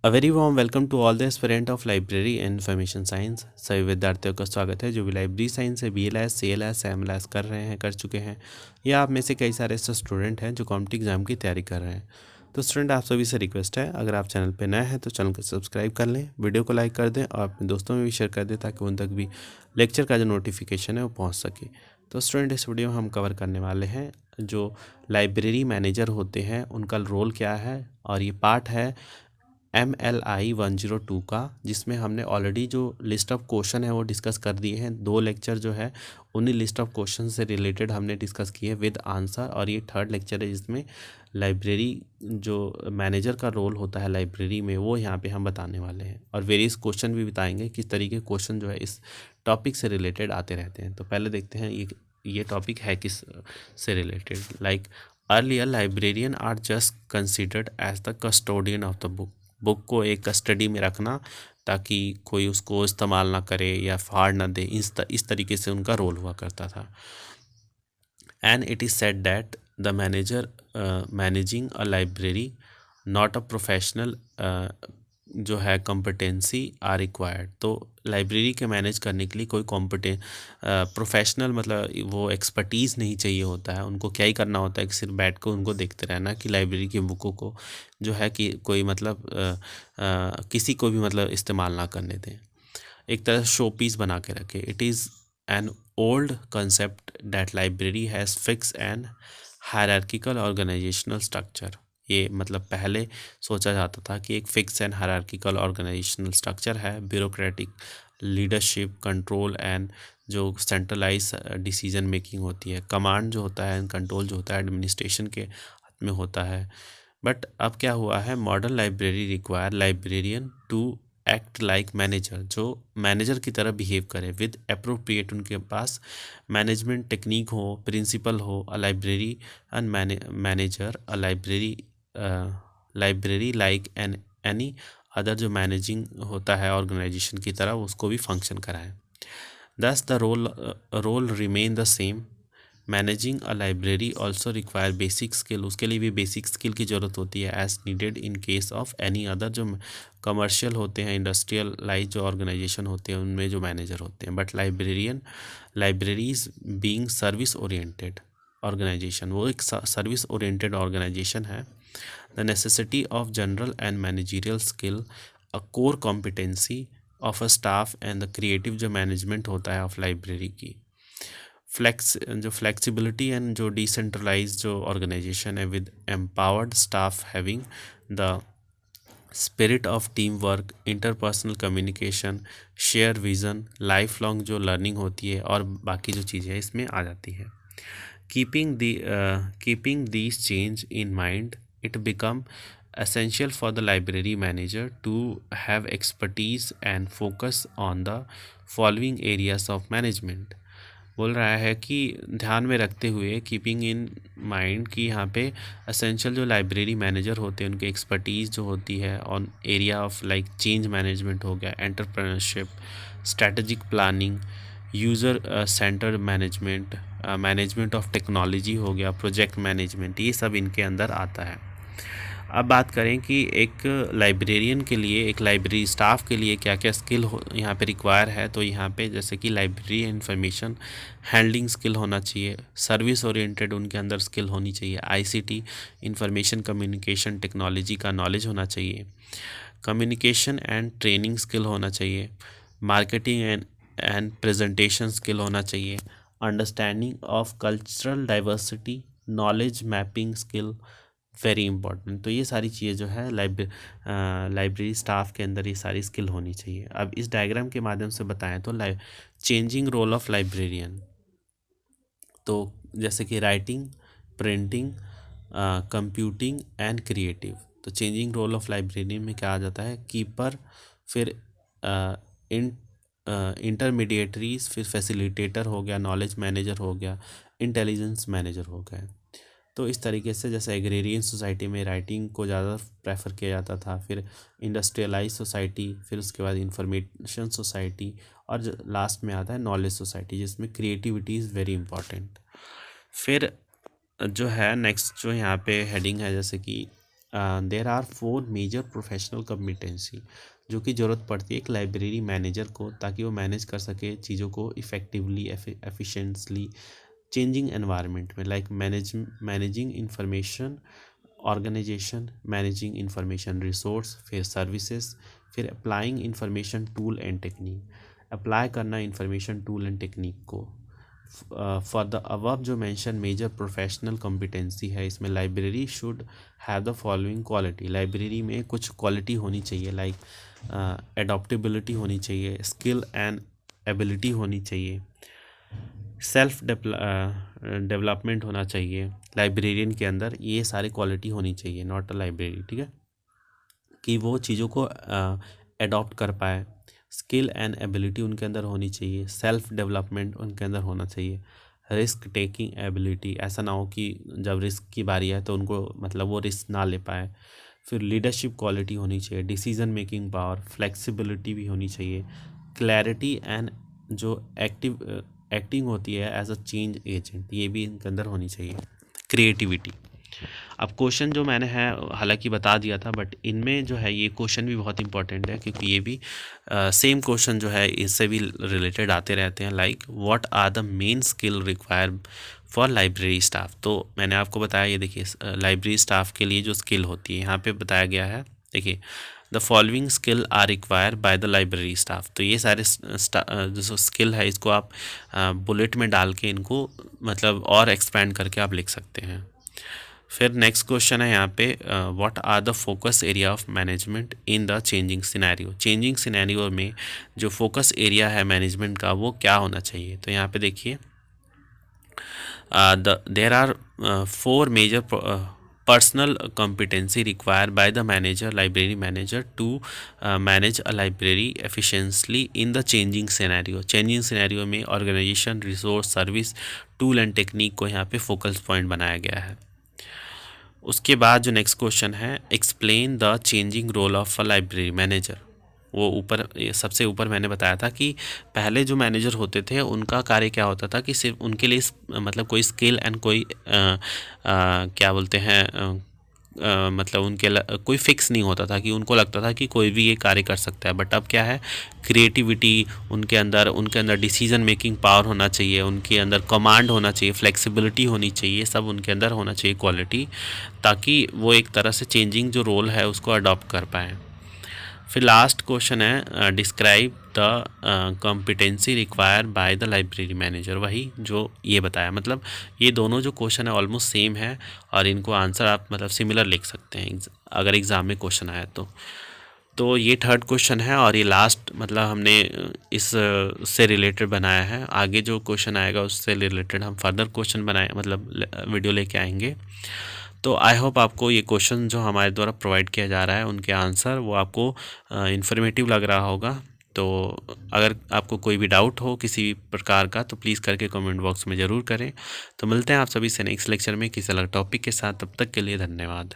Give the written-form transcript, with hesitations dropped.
A very warm welcome to all the aspirant of library and information science. सभी विद्यार्थियों का स्वागत है जो भी लाइब्रेरी साइंस से BLS CLS MLS कर रहे हैं, कर चुके हैं, या आप में से कई सारे ऐसे स्टूडेंट हैं जो कॉम्पिटिटिव एग्जाम की तैयारी कर रहे हैं। तो स्टूडेंट, आप सभी से रिक्वेस्ट है, अगर आप चैनल पर नए हैं तो चैनल को सब्सक्राइब कर लें, वीडियो को लाइक कर दें और अपने दोस्तों में भी शेयर कर दें ताकि उन तक भी लेक्चर का जो नोटिफिकेशन है वो पहुँच सके। तो स्टूडेंट, इस वीडियो में हम कवर करने वाले हैं जो लाइब्रेरी मैनेजर होते हैं उनका रोल क्या है, और ये पार्ट है MLI 102 का, जिसमें हमने ऑलरेडी जो लिस्ट ऑफ क्वेश्चन है वो डिस्कस कर दिए हैं। 2 लेक्चर जो है उन्हीं लिस्ट ऑफ क्वेश्चन से रिलेटेड हमने डिस्कस किए विद आंसर, और ये थर्ड लेक्चर है जिसमें लाइब्रेरी जो मैनेजर का रोल होता है लाइब्रेरी में वो यहाँ पे हम बताने वाले हैं, और वेरियस क्वेश्चन भी बताएंगे किस तरीके के क्वेश्चन जो है इस टॉपिक से रिलेटेड आते रहते हैं। तो पहले देखते हैं ये टॉपिक है किस से related. Like earlier librarian are just considered as the custodian of the book को एक कस्टडी में रखना ताकि कोई उसको इस्तेमाल ना करे या फाड़ ना दे, इस तरीके से उनका रोल हुआ करता था। And it is said that the manager managing a library not a professional जो है कॉम्पिटेंसी आर रिक्वायर्ड। तो लाइब्रेरी के मैनेज करने के लिए कोई प्रोफेशनल मतलब वो एक्सपर्टीज़ नहीं चाहिए होता है। उनको क्या ही करना होता है कि सिर्फ बैठ कर उनको देखते रहना कि लाइब्रेरी की बुकों को जो है कि कोई मतलब किसी को भी मतलब इस्तेमाल ना करने दें, एक तरह शो पीस बना के रखे। It is an old concept that library has fix and hierarchical organisational structure. ये मतलब पहले सोचा जाता था कि एक fix and hierarchical organisational structure है, ब्यूरोक्रेटिक लीडरशिप, कंट्रोल एंड जो सेंट्रलाइज डिसीजन मेकिंग होती है, कमांड जो होता है, कंट्रोल जो होता है एडमिनिस्ट्रेशन के हाथ में होता है। बट अब क्या हुआ है, modern library require librarian to act like manager, जो मैनेजर की तरह बिहेव करे विद अप्रोप्रिएट, उनके पास मैनेजमेंट टेक्निक हो, प्रिंसिपल हो। A library and manager a library like any other, जो मैनेजिंग होता है ऑर्गेनाइजेशन की तरह उसको भी फंक्शन कराए। Thus the role remain the same. Managing a library also require basic skill, उसके लिए भी बेसिक स्किल की ज़रूरत होती है as needed in case of any other, जो कमर्शियल होते हैं, इंडस्ट्रियलाइज जो ऑर्गेनाइजेशन होते हैं उनमें जो मैनेजर होते हैं। But libraries being service oriented organisation, वो एक सर्विस ओरिएंटेड ऑर्गेनाइजेशन है। The necessity of general and managerial skill a core competency of a staff and the creative जो मैनेजमेंट होता है ऑफ लाइब्रेरी की। फ्लेक्सिबिलिटी एंड जो डिसेंट्रलाइज जो organisation है with empowered staff having the spirit of team work, interpersonal communication, share vision, life long जो learning होती है और बाकी जो चीज़ें इसमें आ जाती है। Keeping these change in mind, it become essential for the library manager to have expertise and focus on the following areas of management। बोल रहा है कि ध्यान में रखते हुए, कीपिंग इन माइंड, कि यहाँ पे असेंशियल जो लाइब्रेरी मैनेजर होते हैं उनकी एक्सपर्टीज़ जो होती है on area of like change management हो गया, entrepreneurship, strategic planning, user centre management, management of technology हो गया, प्रोजेक्ट मैनेजमेंट, ये सब इनके अंदर आता है। अब बात करें कि एक लाइब्रेरियन के लिए, एक लाइब्रेरी स्टाफ के लिए क्या क्या स्किल यहाँ पे रिक्वायर है। तो यहाँ पे जैसे कि लाइब्रेरी इंफॉर्मेशन हैंडलिंग स्किल होना चाहिए, सर्विस ओरिएंटेड उनके अंदर स्किल होनी चाहिए, ICT इंफॉर्मेशन कम्युनिकेशन टेक्नोलॉजी का नॉलेज होना चाहिए, कम्युनिकेशन एंड ट्रेनिंग स्किल होना चाहिए, मार्केटिंग एंड प्रेजेंटेशन स्किल होना चाहिए, understanding of cultural diversity, knowledge mapping skill very important. तो ये सारी चीज़ें जो है लाइब्रेरी स्टाफ के अंदर ये सारी स्किल होनी चाहिए। अब इस डायग्राम के माध्यम से बताएं तो चेंजिंग रोल ऑफ लाइब्रेरियन, तो जैसे कि writing, printing, computing and creative. तो चेंजिंग रोल ऑफ लाइब्रेरियन में क्या आ जाता है, कीपर, फिर इंटरमीडिएटरीज, फिर फैसिलिटेटर हो गया, नॉलेज मैनेजर हो गया, इंटेलिजेंस मैनेजर हो गया। तो इस तरीके से जैसे एग्रेरियन सोसाइटी में राइटिंग को ज़्यादा प्रेफर किया जाता था, फिर इंडस्ट्रियलाइज सोसाइटी, फिर उसके बाद इंफॉर्मेशन सोसाइटी, और लास्ट में आता है नॉलेज सोसाइटी जिसमें क्रिएटिविटी इज़ वेरी इंपॉर्टेंट। फिर जो है नेक्स्ट जो यहाँ पे हेडिंग है, जैसे कि there are 4 major professional competency जो कि ज़रूरत पड़ती है एक लाइब्रेरी मैनेजर को, ताकि वो मैनेज कर सके चीज़ों को इफ़ेक्टिवली एफिशिएंटली चेंजिंग एनवायरनमेंट में, like managing information organisation, managing information resource, फिर सर्विसेज, फिर applying information tool and technique, apply करना इंफॉर्मेशन टूल एंड टेक्निक को। फॉर द अबव जो मेंशन मेजर प्रोफेशनल कॉम्पिटेंसी है, इसमें library should have the following quality, library में कुछ quality होनी चाहिए, लाइक एडॉप्टेबिलिटी होनी चाहिए, स्किल एंड एबिलिटी होनी चाहिए, सेल्फ डेवलपमेंट होना चाहिए लाइब्रेरियन के अंदर, ये सारी क्वालिटी होनी चाहिए, नॉट अ लाइब्रेरी, ठीक है, कि वो चीज़ों को एडॉप्ट कर पाए, स्किल एंड एबिलिटी उनके अंदर होनी चाहिए, सेल्फ डेवलपमेंट उनके अंदर होना चाहिए, रिस्क टेकिंग एबिलिटी, ऐसा ना हो कि जब रिस्क की बारी है तो उनको मतलब वो रिस्क ना ले पाए, फिर लीडरशिप क्वालिटी होनी चाहिए, डिसीजन मेकिंग पावर, फ्लेक्सिबिलिटी भी होनी चाहिए, क्लैरिटी एंड जो एक्टिंग होती है एज अ चेंज एजेंट, ये भी इनके अंदर होनी चाहिए, क्रिएटिविटी। अब क्वेश्चन जो मैंने है हालांकि बता दिया था, बट इनमें जो है ये क्वेश्चन भी बहुत इंपॉर्टेंट है, क्योंकि ये भी सेम क्वेश्चन जो है इससे भी रिलेटेड आते रहते हैं, like what are the main skill require for library staff. तो मैंने आपको बताया, ये देखिए लाइब्रेरी स्टाफ के लिए जो स्किल होती है यहाँ पे बताया गया है, देखिए the following skill are require by the library staff. तो ये सारे जो स्किल है इसको आप बुलेट में डाल के इनको मतलब और एक्सपेंड करके आप लिख सकते हैं। फिर नेक्स्ट क्वेश्चन है यहाँ पे, what are the focus area of management in the changing scenario. Changing scenario में जो फोकस एरिया है मैनेजमेंट का वो क्या होना चाहिए। तो यहाँ पे देखिए there are 4 major personal competency required by the manager, library manager to manage a library efficiently in the changing scenario। changing scenario में organization, resource, service, tool and technique को यहाँ पे फोकस पॉइंट बनाया गया है। उसके बाद जो नेक्स्ट क्वेश्चन है, explain the changing role of a library manager. वो ऊपर सबसे ऊपर मैंने बताया था कि पहले जो मैनेजर होते थे उनका कार्य क्या होता था कि सिर्फ उनके लिए मतलब कोई स्किल एंड कोई क्या बोलते हैं मतलब उनके कोई फिक्स नहीं होता था, कि उनको लगता था कि कोई भी ये कार्य कर सकता है। बट अब क्या है, क्रिएटिविटी उनके अंदर डिसीजन मेकिंग पावर होना चाहिए, उनके अंदर कमांड होना चाहिए, फ्लेक्सिबिलिटी होनी चाहिए, सब उनके अंदर होना चाहिए क्वालिटी, ताकि वो एक तरह से चेंजिंग जो रोल है उसको अडॉप्ट कर पाएँ। फिर लास्ट क्वेश्चन है, describe the competency required by the library manager. वही जो ये बताया, मतलब ये दोनों जो क्वेश्चन है ऑलमोस्ट सेम है, और इनको आंसर आप मतलब सिमिलर लिख सकते हैं अगर एग्ज़ाम में क्वेश्चन आया तो ये थर्ड क्वेश्चन है, और ये लास्ट मतलब हमने इस से रिलेटेड बनाया है। आगे जो क्वेश्चन आएगा उससे रिलेटेड हम फर्दर क्वेश्चन बनाए मतलब वीडियो लेके आएंगे। तो आई होप आपको ये क्वेश्चन जो हमारे द्वारा प्रोवाइड किया जा रहा है उनके आंसर वो आपको इन्फॉर्मेटिव लग रहा होगा। तो अगर आपको कोई भी डाउट हो किसी भी प्रकार का तो प्लीज़ करके कमेंट बॉक्स में ज़रूर करें। तो मिलते हैं आप सभी से नेक्स्ट लेक्चर में किसी अलग टॉपिक के साथ, तब तक के लिए धन्यवाद।